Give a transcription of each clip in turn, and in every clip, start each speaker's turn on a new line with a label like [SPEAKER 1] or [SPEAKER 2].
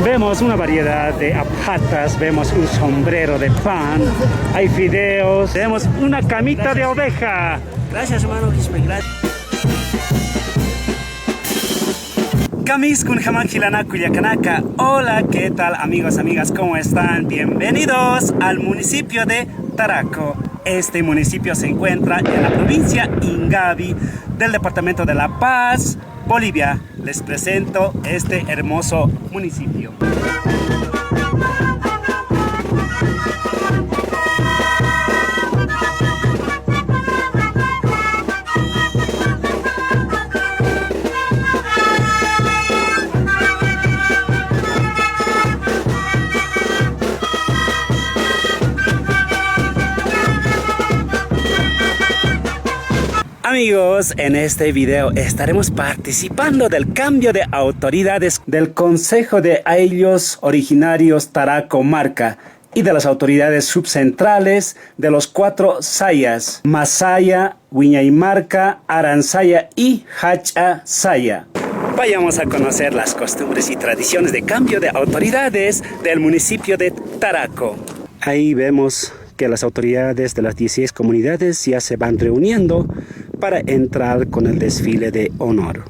[SPEAKER 1] Vemos una variedad de apatas, vemos un sombrero de pan, hay fideos, vemos una camita de oveja.
[SPEAKER 2] Gracias, hermano. Gracias.
[SPEAKER 1] Kamis kun Hamak Hilana Culiacanaka. Hola, ¿qué tal amigos, amigas? ¿Cómo están? Bienvenidos al municipio de Taraco. Este municipio se encuentra en la provincia Ingavi del departamento de La Paz, Bolivia. Les presento este hermoso municipio. Amigos, en este video estaremos participando del cambio de autoridades del Consejo de Ayllus Originarios Taraco Marca y de las autoridades subcentrales de los 4 sayas: Masaya, Wiñaymarca, Aransaya y Hacha Saya. Vayamos a conocer las costumbres y tradiciones de cambio de autoridades del municipio de Taraco. Ahí vemos que las autoridades de las 16 comunidades ya se van reuniendo para entrar con el desfile de honor.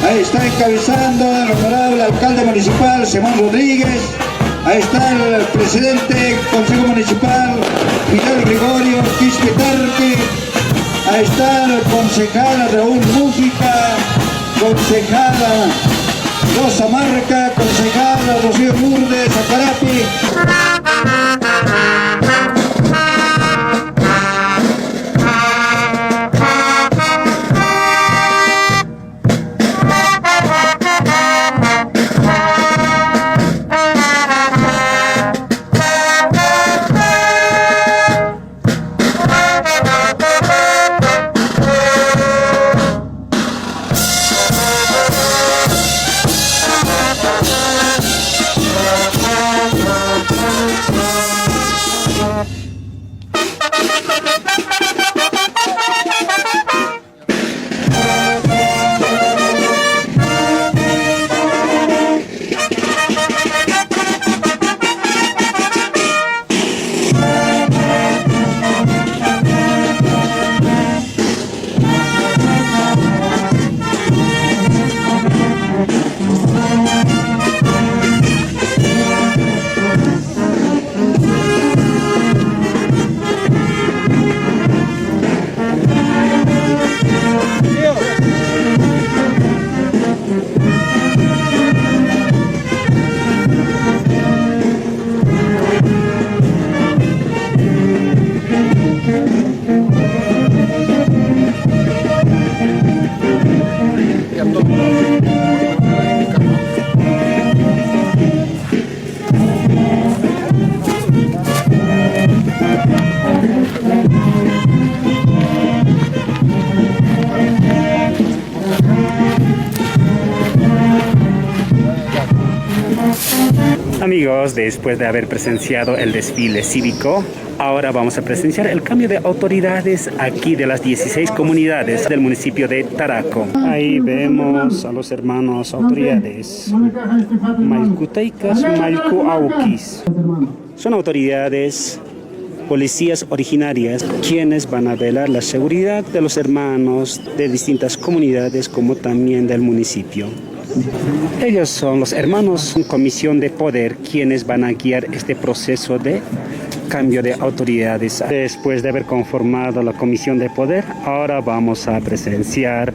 [SPEAKER 3] Ahí está encabezando el honorable alcalde municipal, Simón Rodríguez. Ahí está el presidente del Consejo Municipal, Miguel Gregorio Quispetarque. Ahí está el concejal Raúl Mújica, concejala Rosa Marca, concejala Rocío Lourdes Acarapi.
[SPEAKER 1] Amigos, después de haber presenciado el desfile cívico, ahora vamos a presenciar el cambio de autoridades aquí de las 16 comunidades del municipio de Taraco. Ahí vemos a los hermanos autoridades Malcutaikas, Malcuauquis. Son autoridades, policías originarias, quienes van a velar la seguridad de los hermanos de distintas comunidades como también del municipio. Ellos son los hermanos en comisión de poder, quienes van a guiar este proceso de cambio de autoridades. Después de haber conformado la comisión de poder, ahora vamos a presenciar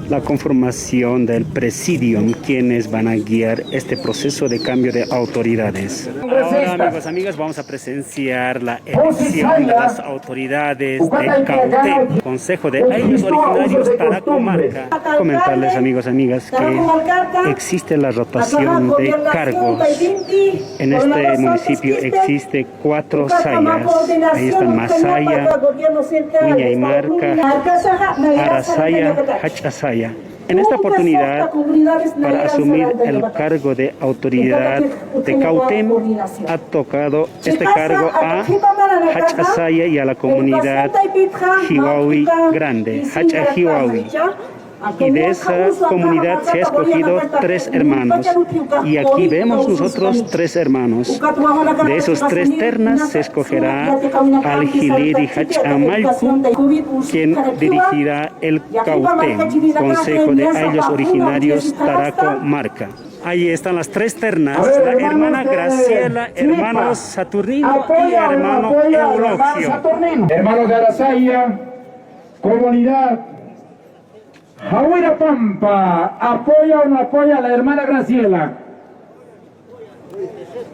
[SPEAKER 1] la conformación del presidium, quienes van a guiar este proceso de cambio de autoridades. Ahora, amigos, amigas, vamos a presenciar la elección de las autoridades de Cautem, Consejo de Ayllus Originarios Taraco Marca. Comentarles, amigos, amigas, que existe la rotación de cargos. En este municipio existe 4 sayas. Ahí están Masaya, Viñaymarca, Arasaya, Hachasaya. En esta oportunidad, para asumir el cargo de autoridad de Cautem, ha tocado este cargo a Hachasaya y a la comunidad Hiwawi Grande, Hachahiwawi. Y de esa comunidad se ha escogido 3 hermanos. Y aquí vemos nosotros 3 hermanos. De esos 3 ternas se escogerá al Hiliri Hachamalcu, quien dirigirá el Cautem, Consejo de Ayllus Originarios Taraco Marca. Ahí están las 3 ternas, la hermana Graciela, hermano Saturnino y hermano Eulogio.
[SPEAKER 4] Hermanos de Arasaya, comunidad Jahuira Pampa, ¿apoya o no apoya a la hermana Graciela?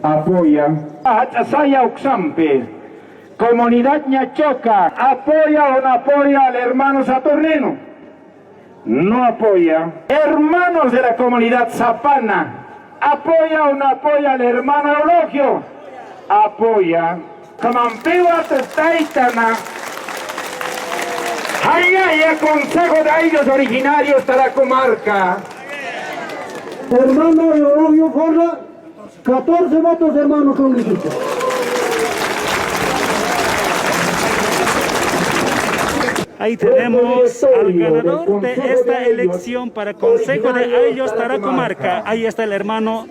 [SPEAKER 4] Apoya. Hachasaya Uxampe, comunidad Ñachoca, ¿apoya o no apoya al hermano Saturnino? No apoya. Hermanos de la comunidad Zapana, ¿apoya o no apoya al hermano Eulogio? Apoya. Camampiwa Testaitana, Ayaya, Consejo de Ayllus Originarios Taraco Marca.
[SPEAKER 5] Hermano Eulogio Forra, 14 votos, hermano congresista.
[SPEAKER 1] Ahí tenemos al ganador de esta elección para Consejo de Ayllus Taraco Marca. Ahí está el hermano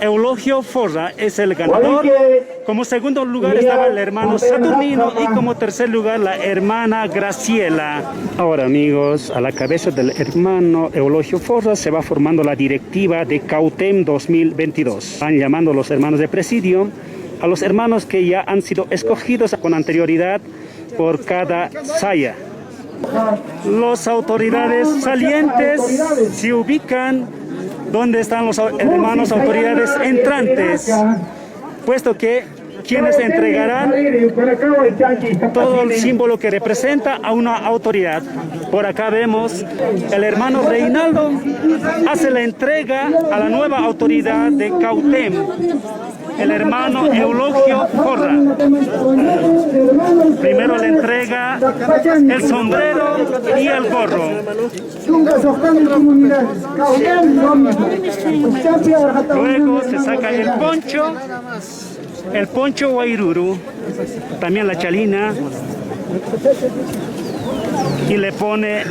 [SPEAKER 1] Eulogio Forra, es el ganador. Como segundo lugar estaba el hermano Saturnino y como tercer lugar la hermana Graciela. Ahora, amigos, a la cabeza del hermano Eulogio Forra se va formando la directiva de Cautem 2022. Van llamando a los hermanos de presidio, a los hermanos que ya han sido escogidos con anterioridad por cada saya. Las autoridades salientes se ubican donde están los hermanos autoridades entrantes, puesto que quienes entregarán todo el símbolo que representa a una autoridad. Por acá vemos el hermano Reinaldo hace la entrega a la nueva autoridad de Cautem, el hermano Eulogio Forra. Primero le entrega el sombrero y el gorro. Luego se saca el poncho Wairuru, también la chalina, y le pone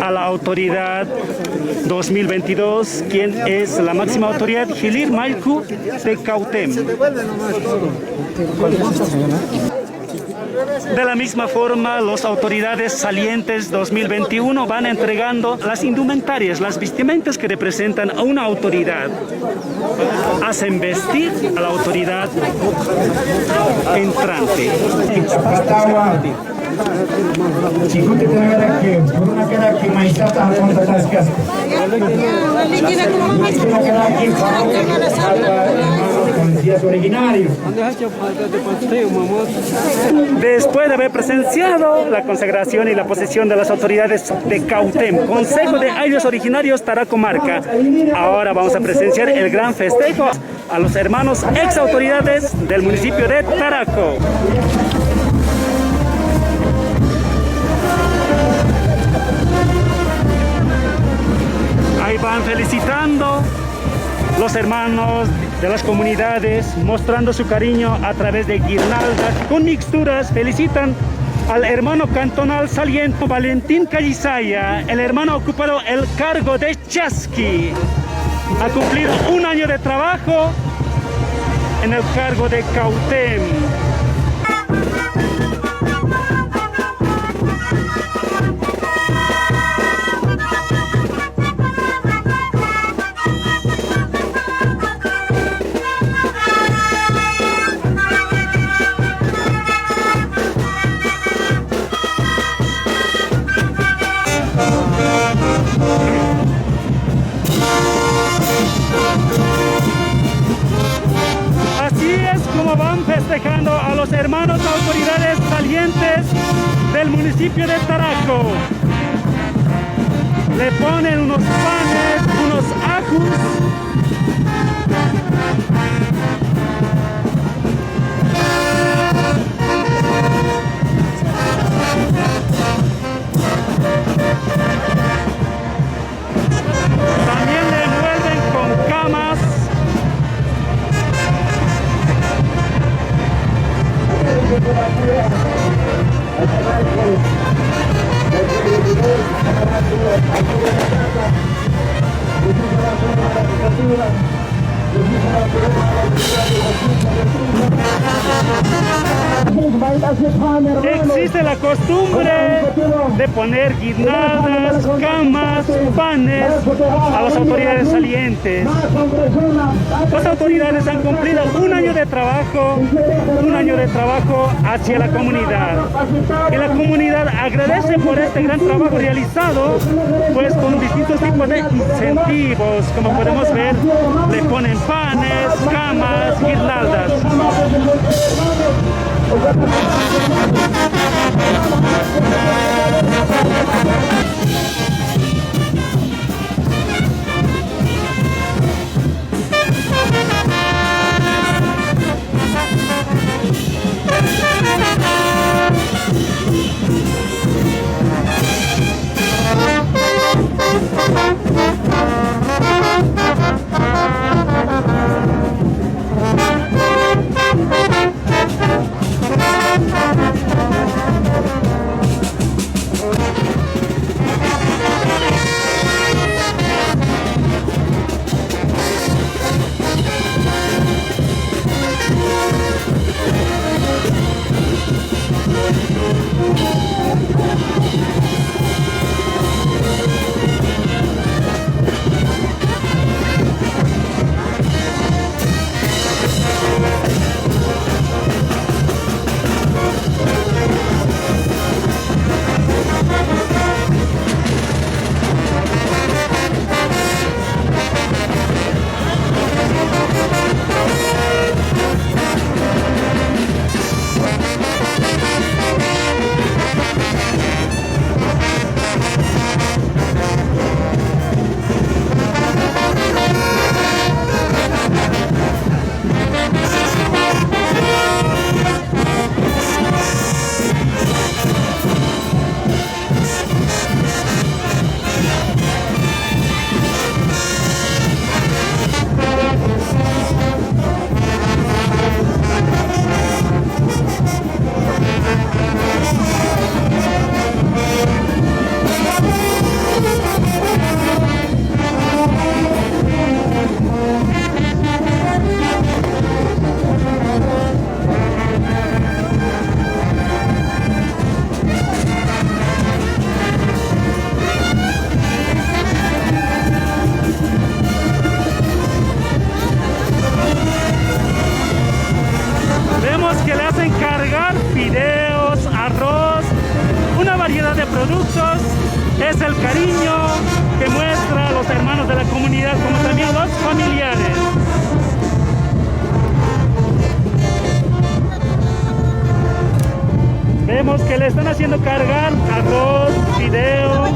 [SPEAKER 1] a la autoridad 2022, quien es la máxima autoridad, Hilir Malcu de Cautem. De la misma forma, las autoridades salientes 2021 van entregando las indumentarias, las vestimentas que representan a una autoridad. Hacen vestir a la autoridad entrante. Después de haber presenciado la consagración y la posesión de las autoridades de Cautem, Consejo de Ayllus Originarios Taraco Marca, ahora vamos a presenciar el gran festejo a los hermanos ex autoridades del municipio de Taraco. Ahí van felicitando los hermanos de las comunidades, mostrando su cariño a través de guirnaldas con mixturas, felicitan al hermano cantonal saliente Valentín Callisaya. El hermano ha ocupado el cargo de chasqui. Ha cumplido 1 año de trabajo en el cargo de Cautem. Así es como van festejando a los hermanos autoridades salientes del municipio de Taraco. Le ponen unos panes, unos ajos. También le envuelven con camas. Existe la costumbre de poner guirnaldas, camas, panes a las autoridades salientes. Las autoridades han cumplido 1 año de trabajo, 1 año de trabajo hacia la comunidad. Y la comunidad agradece por este gran trabajo realizado, pues con distintos tipos de incentivos, como podemos ver, le ponen panes, camas, guirnaldas. Que le hacen cargar fideos, arroz, una variedad de productos. Es el cariño que muestra los hermanos de la comunidad, como también los familiares. Vemos que le están haciendo cargar arroz, fideo.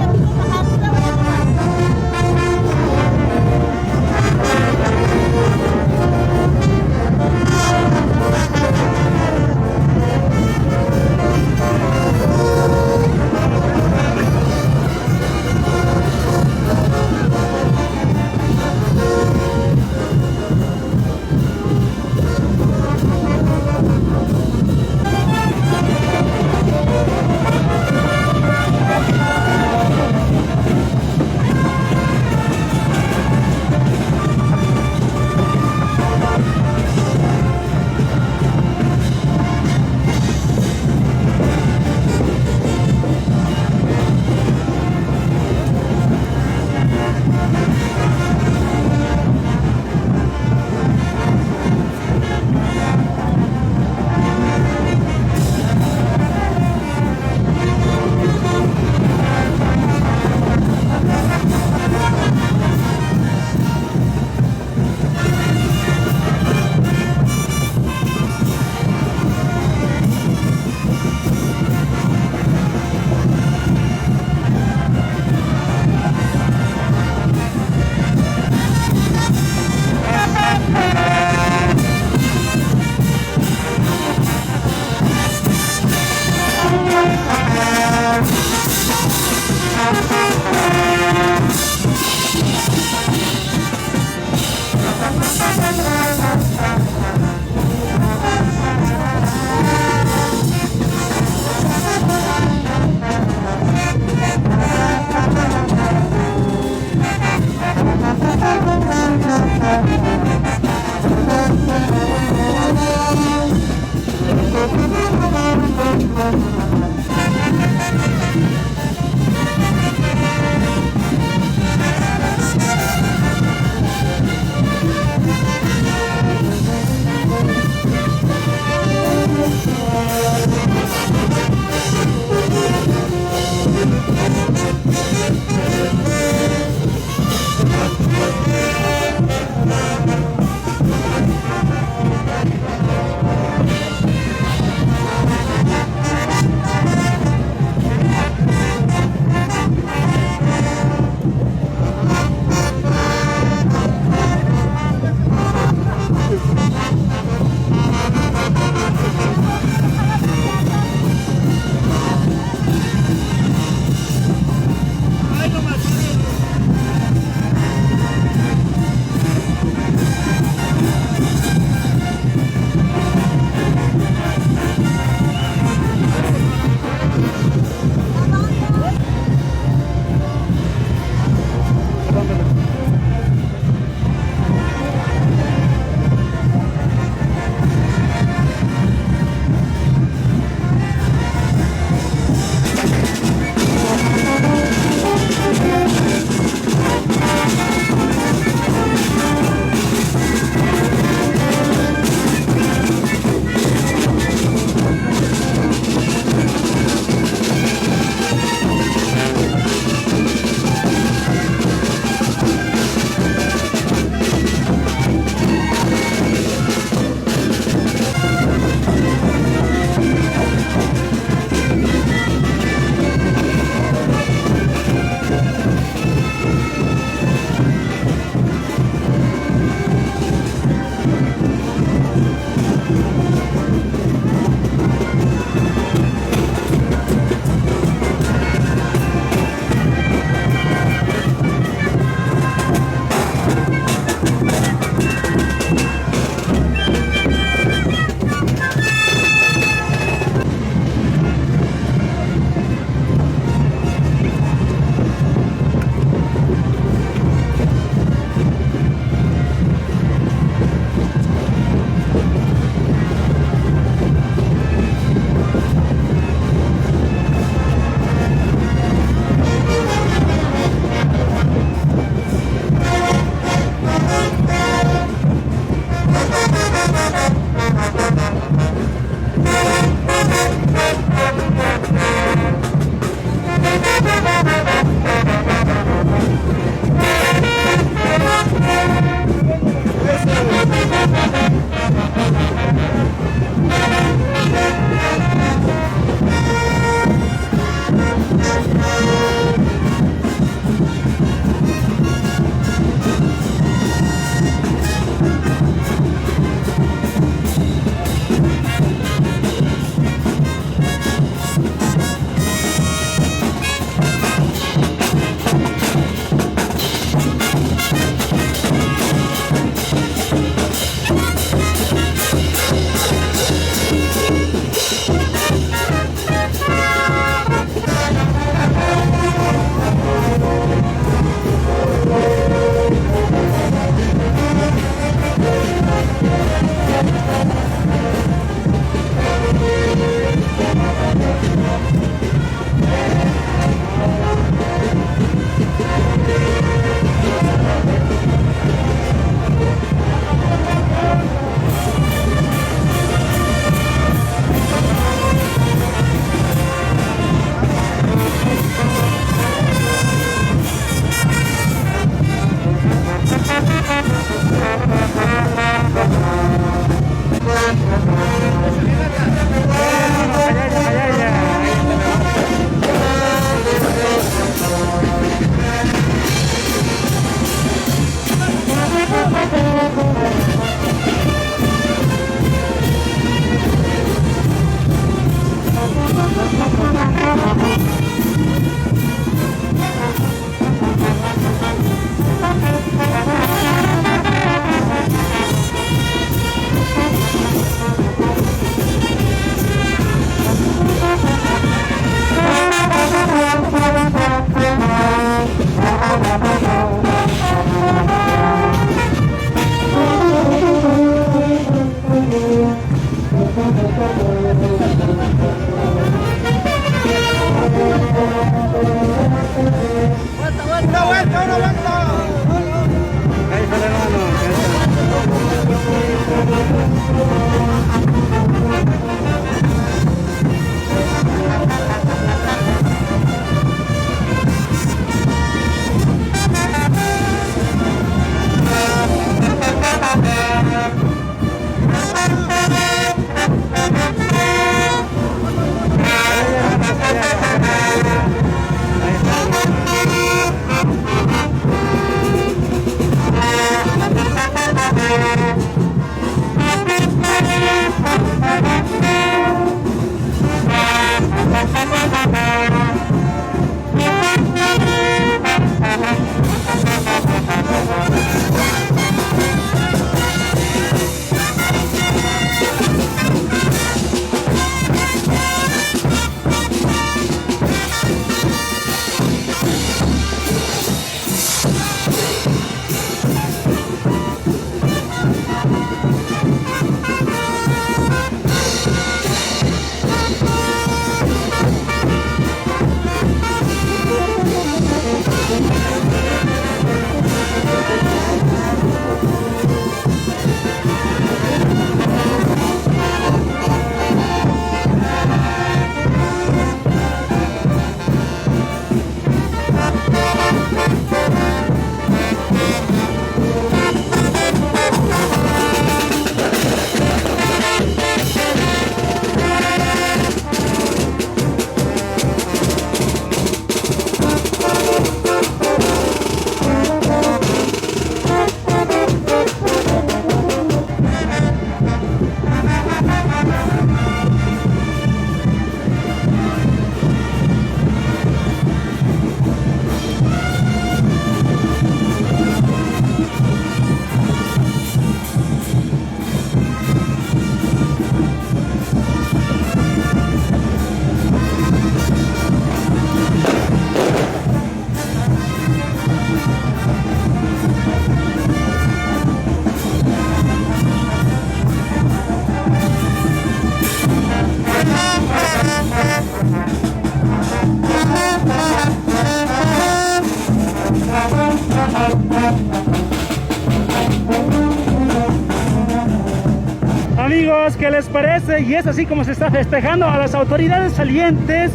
[SPEAKER 1] ¿qué les parece? Y es así como se está festejando a las autoridades salientes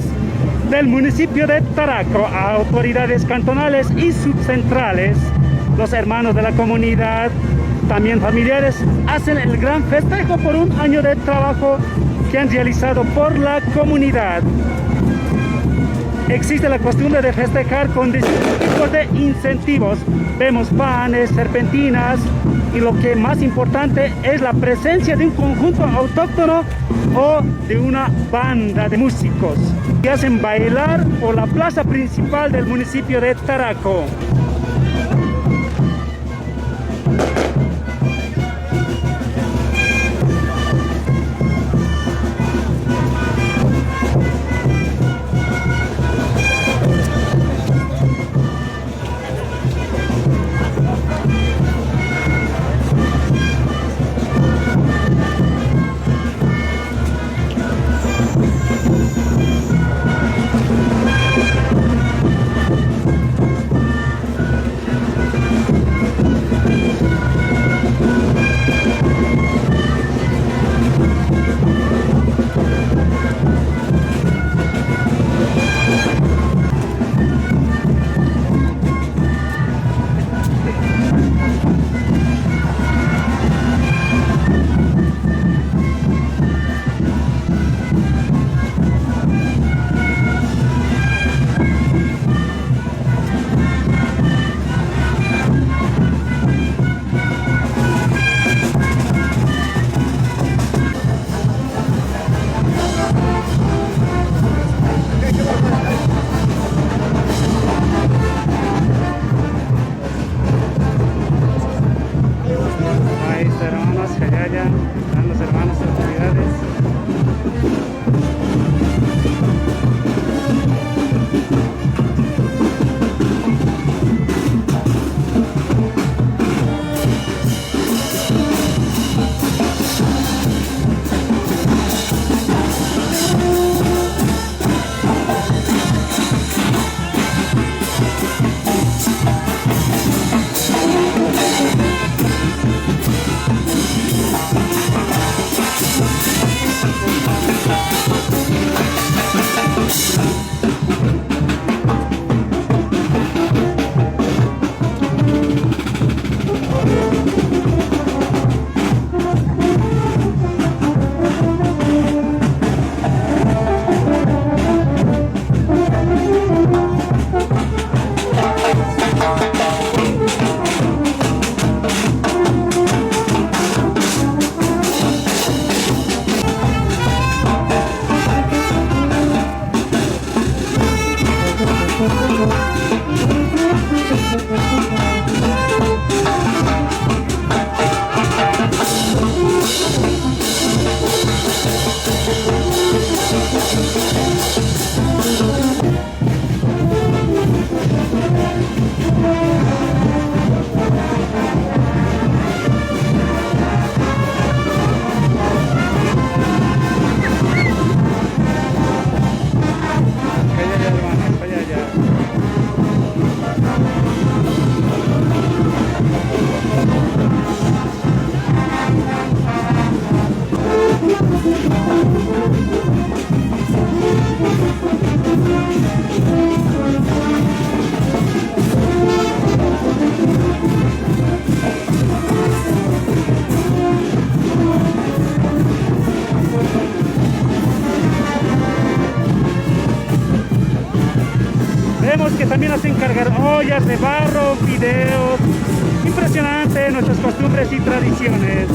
[SPEAKER 1] del municipio de Taraco, a autoridades cantonales y subcentrales. Los hermanos de la comunidad, también familiares, hacen el gran festejo por un año de trabajo que han realizado por la comunidad. Existe la costumbre de festejar con distintos tipos de incentivos. Vemos panes, serpentinas y lo que más importante es la presencia de un conjunto autóctono o de una banda de músicos que hacen bailar por la plaza principal del municipio de Taraco. Están los hermanos autoridades. Vemos que también hacen cargar ollas de barro, videos. Impresionante nuestras costumbres y tradiciones.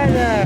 [SPEAKER 2] Hayaya.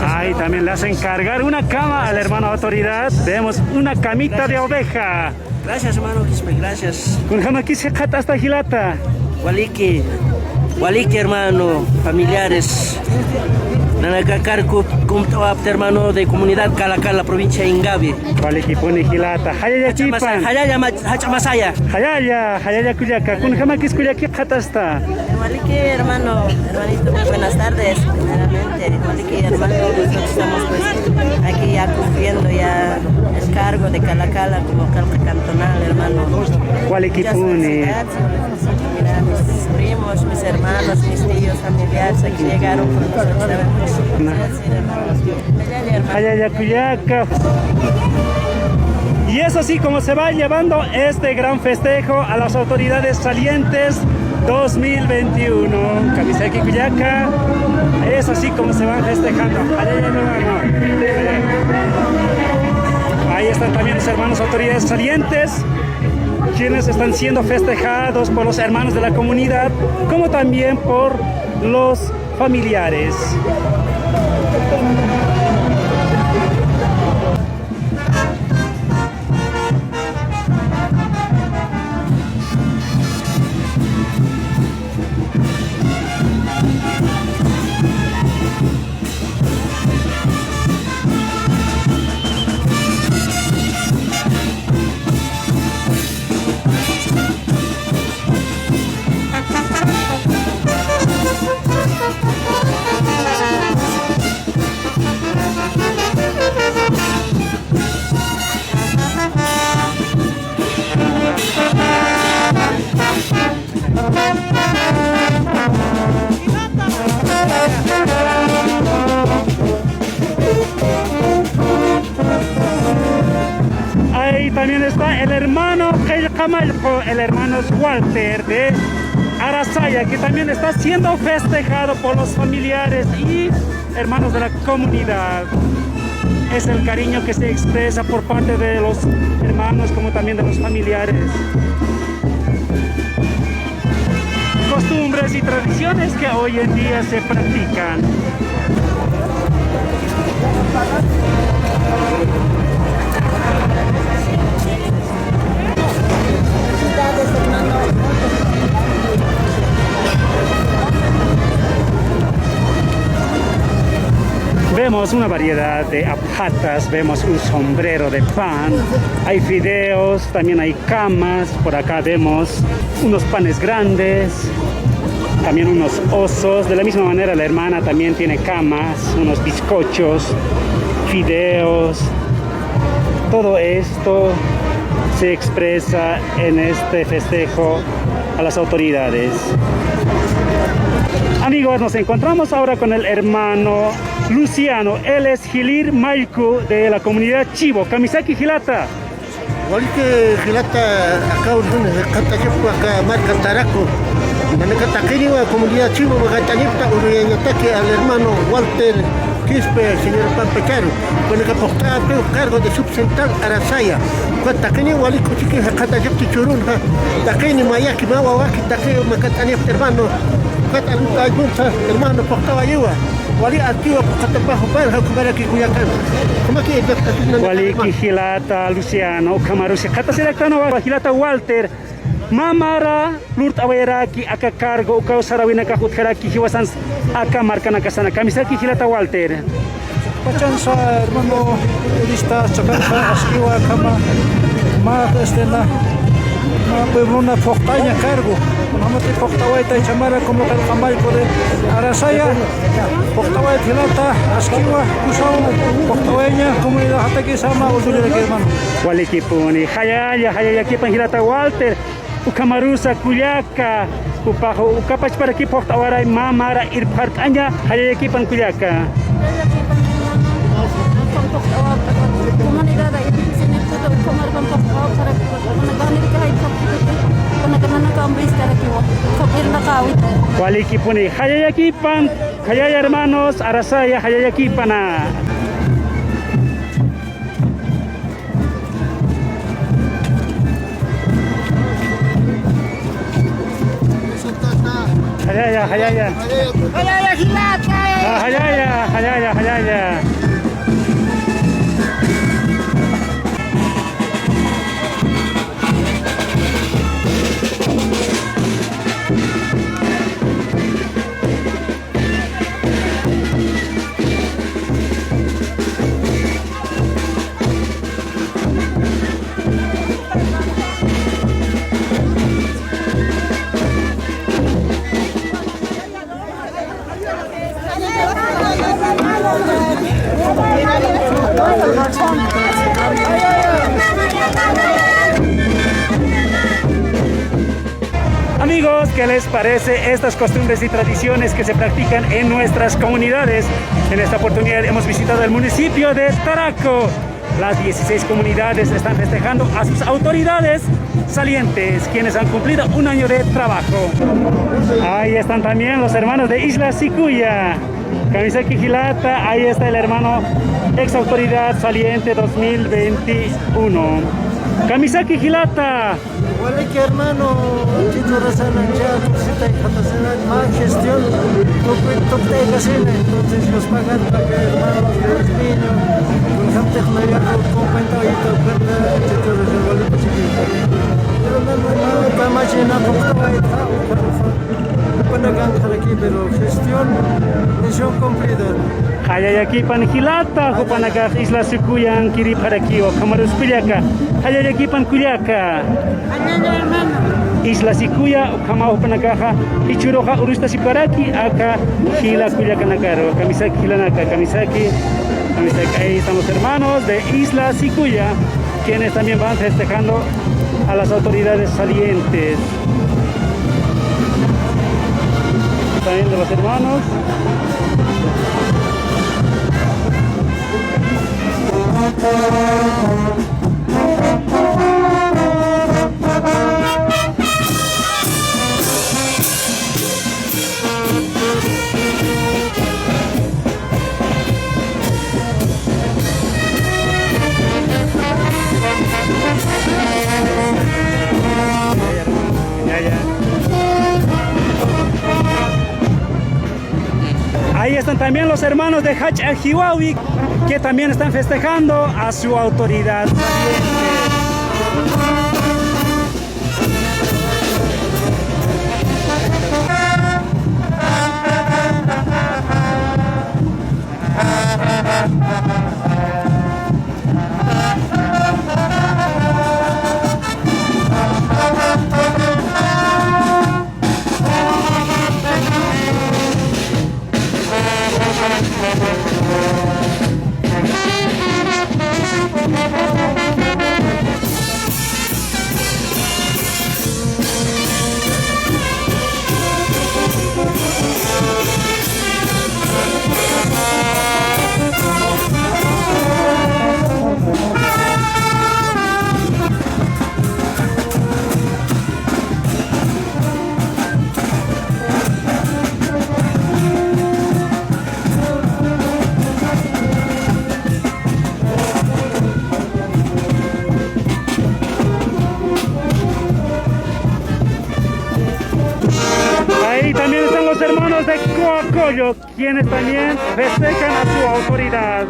[SPEAKER 1] Ahí también le hacen cargar una cama a la hermana autoridad. Vemos una camita de oveja.
[SPEAKER 2] Gracias, hermano Quispe, gracias.
[SPEAKER 1] Con jama quise hasta gilata.
[SPEAKER 2] Waliki, hermano, familiares. Nanakakarku, hermano de comunidad Calacala, provincia de Ingavi.
[SPEAKER 1] Waliki pone gilata. Hayaya chipan.
[SPEAKER 2] Hachamasaya.
[SPEAKER 1] Hayaya kuyaka. Con jama quis kuyaki hasta.
[SPEAKER 6] Waliki, hermanito, muy buenas tardes, primeramente. Waliki, hermano, nosotros estamos pues aquí ya cumpliendo ya el cargo de Calacala como cargo cantonal, hermano.
[SPEAKER 1] Waliki pone.
[SPEAKER 6] Mira, mis primos, mis hermanos, mis tíos, familiares aquí llegaron con nosotros.
[SPEAKER 1] Hayaya kuyaka. Y es así como se va llevando este gran festejo a las autoridades salientes 2021. Kamiseki Kuyaka. Es así como se van festejando. Ahí están también los hermanos autoridades salientes, quienes están siendo festejados por los hermanos de la comunidad, como también por los familiares. Ahí también está el hermano Camalco, el hermano Walter de Arasaya, que también está siendo festejado por los familiares y hermanos de la comunidad. Es el cariño que se expresa por parte de los hermanos como también de los familiares. Costumbres y tradiciones que hoy en día se practican. Vemos una variedad de apatas, vemos un sombrero de pan, hay fideos, también hay camas, por acá vemos unos panes grandes, también unos osos. De la misma manera la hermana también tiene camas, unos bizcochos, fideos. Todo esto se expresa en este festejo a las autoridades. Amigos, nos encontramos ahora con el hermano Luciano. Él es Gilir Maiku de la comunidad Chivo, Kamiseki Gilata.
[SPEAKER 5] Walike Gilata, acá urdunes de Catachepo, acá marca Taraco. En la Cataqueña, comunidad Chivo, Magatanipta, Uriñataque al hermano Walter Quispe, señor Pampecharo, con el que postaba cargo de subcentral Arasaya. Cataqueña, Walico Chiqui, Catachepo Churunja, Taqueña, Mayaki, Mawaki, Taqueño, Macatanipta, hermano. Hermano, postaba ayuda. Wali activo Catapajo para jugar aquí Cuyacán. ¿Cómo que
[SPEAKER 1] Wali Gilata, Luciano, Camarusi, Cata Selectano, Gilata Walter. Mamara, Lurt Awairaki, Aka Cargo, Ukau Sarawina Kahutheraki, Hiwasan, Aka Marcanacasana, Kamisaki Hilata Walter.
[SPEAKER 7] Pachansa, hermano, lista, chacarra, asquiwa, cama, más estela, una fortaña cargo, vamos a portawaita y chamara como calcamaico de Arasaya, portawaita hilata, asquiwa, usao, portawaña, comunidad hasta que sama, o de que hermano.
[SPEAKER 1] Walikipuni, Hayaya, Kipan Hilata Walter, Ukamarusa, Kuliaka, Upajo, Ukapach para aquí portawara, Mamara, Irpartaña, Hayaya Kipan Kuliaka.
[SPEAKER 8] Comunidad ahí sini itu kamar kampak kau para menegani kahit penegana kami sekarang kiwa kabir nakawit.
[SPEAKER 1] Walikipuni, Hayaya Kipan, Hayaya hermanos, Arasaya, Hayaya Kipana. Hayaya.
[SPEAKER 8] Hayaya hilata.
[SPEAKER 1] Hayaya. Amigos, ¿qué les parece estas costumbres y tradiciones que se practican en nuestras comunidades? En esta oportunidad hemos visitado el municipio de Taraco. Las 16 comunidades están festejando a sus autoridades salientes, quienes han cumplido un año de trabajo. Ahí están también los hermanos de Isla Sicuya. Kamisaki Hilata, ahí está el hermano ex autoridad saliente 2021. Kamisaki Hilata.
[SPEAKER 5] Igual que hermano, Tito Razana ya, cosita y Jatasana, más gestión, toque de casina, entonces los pagan para que hermanos de los niños, con gente que me había comentado y tocar Tito Razana, pero no, más llena, pero gestión, misión cumplida.
[SPEAKER 1] Hayayaki Panhilata, Hupanaka, Isla Sikuyan, Kiri Parakio, Camarus Piliaka, Hayayaki Pankuyaka, Isla Sikuya, Kamau Panakaja, Ichuroja, Urusta Siparaki, Aka, Hila Kuyaka Nakaro, Kamisaki Hilanaka, Kamisaki, ahí están los hermanos de Isla Sikuya, quienes también van festejando a las autoridades salientes. También de los hermanos. Ahí están también los hermanos de Hach Ajiwawi, que también están festejando a su autoridad saliente. Ahí también están los hermanos de Coacoyo, quienes también festejan a su autoridad.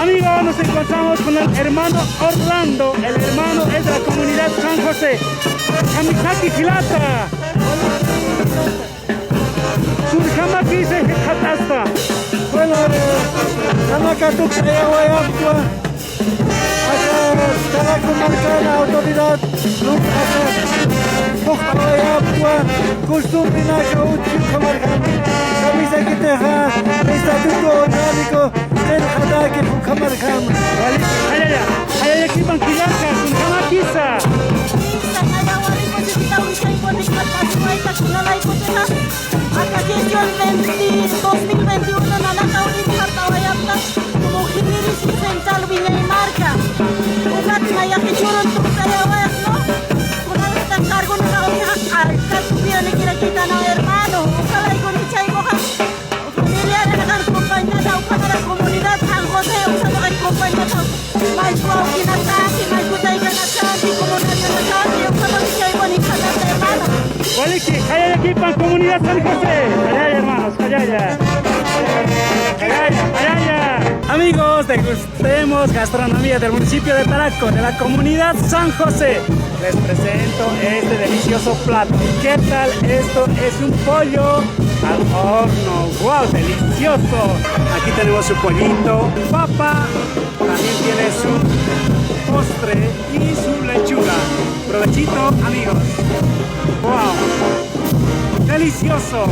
[SPEAKER 1] Amigos, nos encontramos con el hermano Orlando, el hermano es de la comunidad San José. Kamisaki Hilata. Surkamaki se hatasta.
[SPEAKER 5] Bueno, Namaka tu creo agua. Acá comarca la autoridad. Agua, costumbre na caucho comarca. Camisa que teja, estatuto orgánico, el jadaki comarca.
[SPEAKER 1] Hayaya kipan kilaka, Surkamaki sa.
[SPEAKER 8] Hasta gestión 2021 nanakaw ihartawayapta kumukhiniri central Marca. Ugat mayakichuron tukayawayas no. Kunang itang cargo na katubia na kinakita ng hermano. Ukalay ko ni Chay mo ka. Pamilya na nakakumpanya daw ka na komunidad San Jose. Usa na kakumpanya daw. May kuwaw kinataki, may kutay kinataki, komunidad kinataki. Ukalay ni Chay mo ni kanat hermano.
[SPEAKER 1] Waliki, hayaya kipan comunidad San José. Hayaya hermanos, hayaya. Amigos, degustemos gastronomía del municipio de Taraco, de la comunidad San José. Les presento este delicioso plato. ¿Qué tal esto? Es un pollo al horno. ¡Wow! ¡Delicioso! Aquí tenemos su pollito, papa, también tiene su postre y su lechuga. Provechito, amigos. ¡Wow! ¡Delicioso!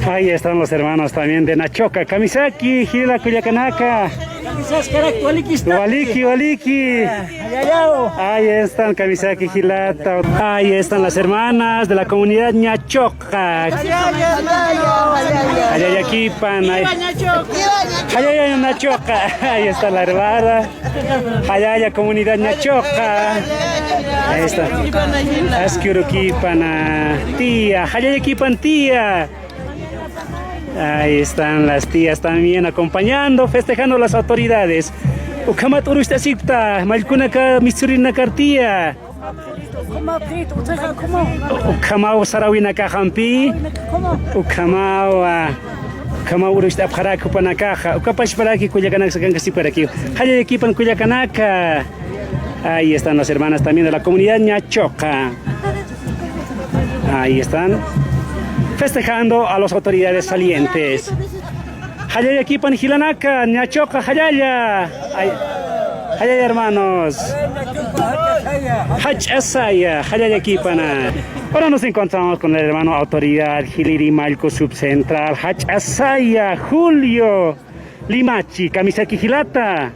[SPEAKER 1] Ahí están los hermanos también de Nachoca, Kamisaki, Hila Cuyacanaka. Waliki. Ahí están Kamisaki, Hilata. Ahí están las hermanas de la comunidad Nachoca. Hayaya Kipan. Hayaya Nachoca. Ahí está la hermana. Hayaya comunidad Nachoca. Ahí está. Askuru Kipana. Tía. Hayaya Kipan tía. Ahí están las tías también acompañando, festejando las autoridades. Ukamat urustasipta, malkunaka misurina kartía. Ukamau sarawinaka hampi. Ukamau urustapjaraka panakaja. Ukapashparaki kuyakanak sakan kasiparaki. Hayaya Kipan kuyakanaka. Ahí están las hermanas también de la comunidad Nachoca. Ahí están festejando a las autoridades salientes. Hayaya Kipan Hilanaka, Nachoca, Hayaya. Hayaya hermanos. Hachasaya, Hayaya Kipana. Ahora nos encontramos con el hermano autoridad Hiliri Malco Subcentral, Hachasaya, Julio Limachi, Kamisaki Hilata.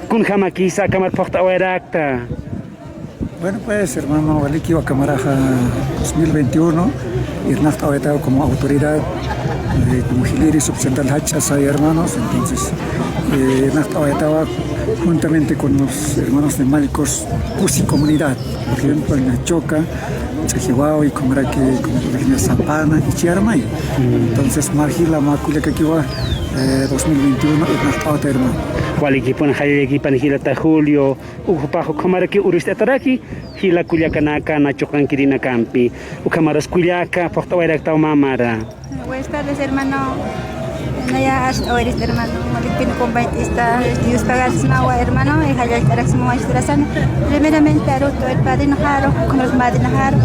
[SPEAKER 1] Kun Hamakisa, Kamar Porta Oerakta.
[SPEAKER 9] Bueno, pues hermano Waliki Wakamaraja 2021, Irnafta Oetao como autoridad, como Hiliri Subcentral Hachasaya hermanos, entonces Irnafta Oetao juntamente con los hermanos de Malcos, Pusi Comunidad, por ejemplo en Nachoca, Chajihuao y Comaraki, como Zapana y Chiarmay. Entonces Margila Maculiacaquiwa 2021 Irnafta Oetao hermano.
[SPEAKER 1] Walikipon Hayakipan Hilata Julio, Upajo Kamaraki Uristataraki, Hila Culiacanaka, Nachocan Kirina Campi, Ukamaras Culiaca, Portawarakta Mamara.
[SPEAKER 8] Buenas tardes, hermano. Naya hasta hoy hermano, Malipin combaitista, Dios pagas mawa hermano, y Hayal Tarax Moastrasan. Primeramente, Aruto, el padre Naharo, como los madres Naharo,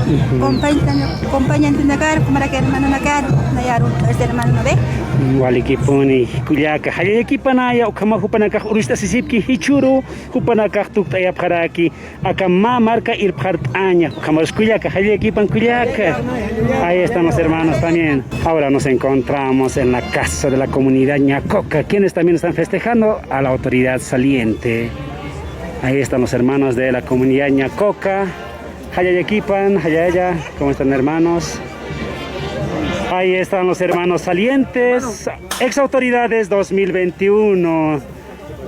[SPEAKER 8] compañan de Nagar, como la que hermano Nagar, Naya Aruto, es hermano B.
[SPEAKER 1] Walikiponi Kuliaka, Hayakipanaya, Ukamahupanaka, Urista Sisipki, Hichuru, Hupanaka, Tuktaya Paraki, Akama marca Irpartaña, Ukamaros Kuliaka, Hayakipan Kuliaka. Ahí están los hermanos también. Ahora nos encontramos en la casa de la comunidad Ñacoca, quienes también están festejando a la autoridad saliente. Ahí están los hermanos de la comunidad Ñacoca. Hayayaquipan, Hayaya, ¿cómo están, hermanos? Ahí están los hermanos salientes, ex autoridades 2021,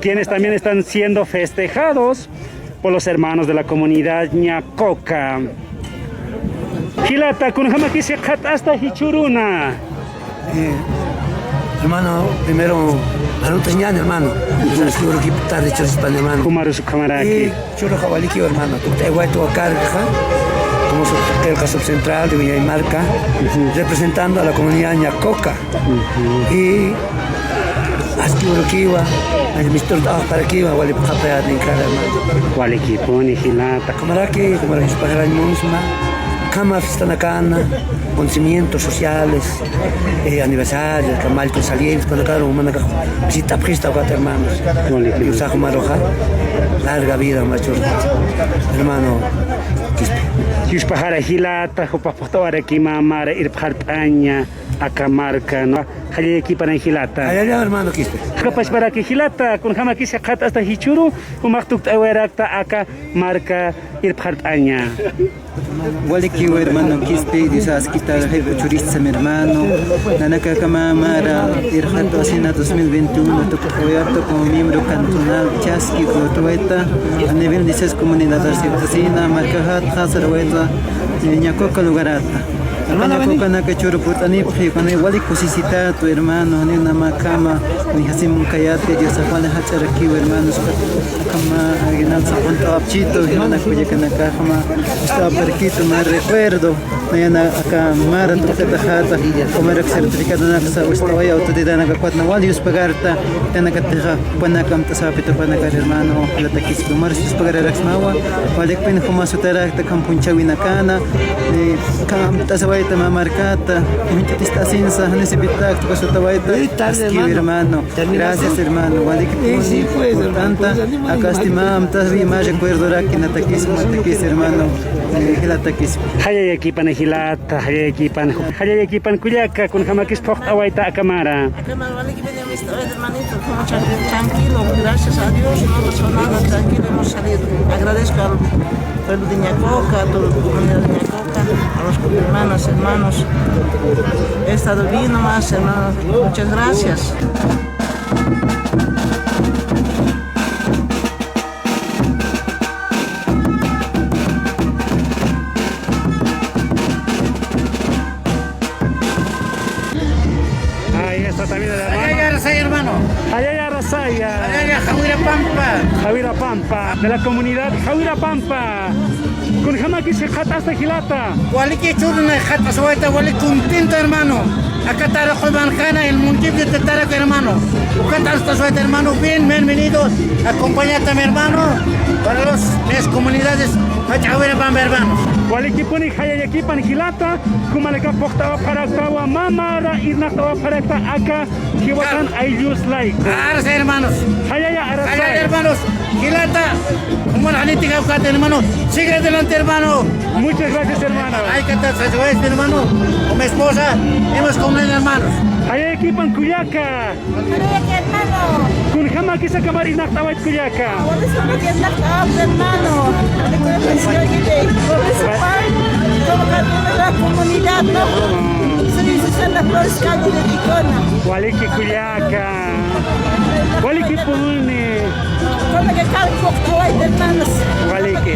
[SPEAKER 1] quienes también están siendo festejados por los hermanos de la comunidad Ñacoca. Hilata, kunhamakisi hasta hichuruna.
[SPEAKER 10] Hermano, primero, Marutas hermano. Entonces, yo creo que tarde hecho España, hermano.
[SPEAKER 1] Kumaru su camaraki.
[SPEAKER 10] Y chulo jabaliki, hermano. Tú te voy a tocar, como el caso central de Villamarca, representando a la comunidad Ñacoca. Y hasta Uruquiwa, el Mr. para aquí, Wali Pajapea de Incada, hermano.
[SPEAKER 1] Wali Kipuni, Hilata.
[SPEAKER 10] Camaraki, como la Hispana Musma. Cama Fistanacana, conocimientos sociales, aniversarios, camalcos salientes, cuando cada uno manda visita presta a cuatro hermanos. Y usajo maroja, larga vida, macho, hermano.
[SPEAKER 1] Yuspajara Hilata, Jopapotora, Kimamara, Irpartaña, Acamarca, ¿no? Hayayaquipan en Hilata.
[SPEAKER 10] Hayaya, hermano, Quispe.
[SPEAKER 1] Capaz para que Hilata, con Hamakisi hasta Hichuru, Umaktuk Awerakta, Aka, Marca, Irpartaña.
[SPEAKER 11] Waliki hermano Quispe, Dios quita el churista mi hermano, Nanaka Kamamara, Irjato Asina 2021, Tocofoyato como miembro cantonal, Chasqui, Flotueta, a nivel de 6 comunidades de Marcajat, Hazarweta, Ñacoca Lugarata. Ñacoca Nakachuru Putani, con el Walik Posicita, tu hermano, ni una macama, ni Hasim Kayate, Dios Juan Hacharaki, hermanos, Kama, Aguinal Saponto Apchito, Gilana Kuyakanaka, estaba perquito, me recuerdo, Mayana Akamara, Tucatajata, como era certificado en la casa, estaba ya autodidana, Cuatnawalius Pagarta, Tanakateja, Panakam Tasapito, Panakar, hermano, la Taquis, Marcius Pagaraxmawa, Walik Pin Humasutarak, Campunchawinacana, Cam Tasaway. Marcata, muchas sinsa, necesitas tu cosa hermano. Gracias, hermano. Tanta, acá estimam, todavía más recuerdo que nataquismo, hermano. Hilataquis.
[SPEAKER 1] Hayayaquipan Hilata, Hayayaquipan Cuyaca, con Jamakis Pochtawaita a Camara.
[SPEAKER 8] Tranquilo, gracias a Dios, no pasó nada, tranquilo, hemos salido. Agradezco al pueblo de Ñacoca, a toda la comunidad de Ñacoca, a los hermanos. He estado bien nomás, hermanos. Muchas gracias.
[SPEAKER 1] Ahí está también el hermano.
[SPEAKER 2] Allá Arasaya, hermano.
[SPEAKER 1] Allá Arasaya.
[SPEAKER 2] Allá Jahuira Pampa.
[SPEAKER 1] Jahuira Pampa, de la comunidad Jahuira Pampa. Con Jamaki se jata hasta Hilata.
[SPEAKER 2] Waliki churna jata suelta, walik contento, hermano. Acá Tarajo Banjana, el municipio de Taraco, hermano. Acá hasta suelta, hermano. Bienvenidos. Acompañate, mi hermano, para las comunidades. Jahuira Pampa, hermano.
[SPEAKER 1] Waliki puni Hayayaquipan Hilata, Kumaleka Pochtawa Paraktawa Mamara, Irnatawa Parakta Aka, Kiwatan Ayus Like.
[SPEAKER 2] Arasa, hermanos.
[SPEAKER 1] Hayaya Arasaya.
[SPEAKER 2] Hayaya, hermanos. Hilata, como la gente que hermano. Sigue adelante, hermano.
[SPEAKER 1] Muchas gracias, hermano.
[SPEAKER 2] Hay que estar satisfecho, mi hermano. Con mi esposa, hemos comido, hermanos.
[SPEAKER 1] Hayayaquipan Cuyaca.
[SPEAKER 8] Hayayaquipan, hermano.
[SPEAKER 1] Con Jamaki se acabar Irnatawa Cuyaca.
[SPEAKER 8] Por eso no quiero estar, hermano. Como campeón de la comunidad, ¿no? Se dice en las flores calle de Ticona.
[SPEAKER 1] Waliki Cuyaca. Waliki Puni.
[SPEAKER 8] Con la que cae un poco de hermanos.
[SPEAKER 1] Waliki.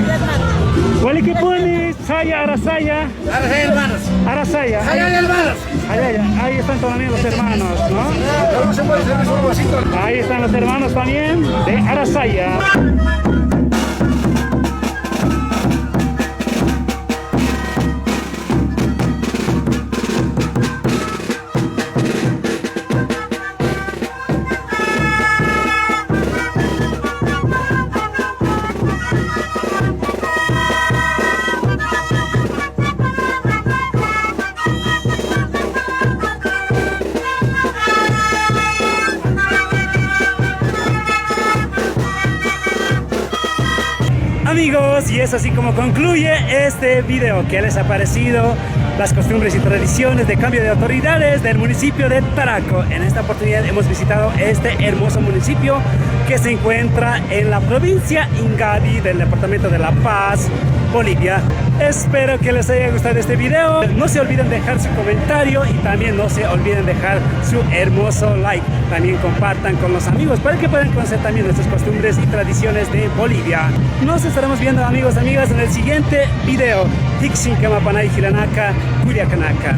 [SPEAKER 1] Waliki Puni, Saya Arasaya.
[SPEAKER 2] Arasaya, hermanos.
[SPEAKER 1] Arasaya.
[SPEAKER 2] Hayaya, hermanos.
[SPEAKER 1] Hayaya. Ahí están también los hermanos, ¿no? Ahí están los hermanos también de Arasaya. Amigos, y es así como concluye este video. ¿Qué les ha parecido? Las costumbres y tradiciones de cambio de autoridades del municipio de Taraco. En esta oportunidad hemos visitado este hermoso municipio que se encuentra en la provincia Ingavi del departamento de La Paz, Bolivia. Espero que les haya gustado este video. No se olviden dejar su comentario y también no se olviden dejar su hermoso like. También compartan con los amigos para que puedan conocer también nuestras costumbres y tradiciones de Bolivia. Nos estaremos viendo, amigos, amigas, en el siguiente video. Tixin Kamapanay Hiranaka, Culiacanaka.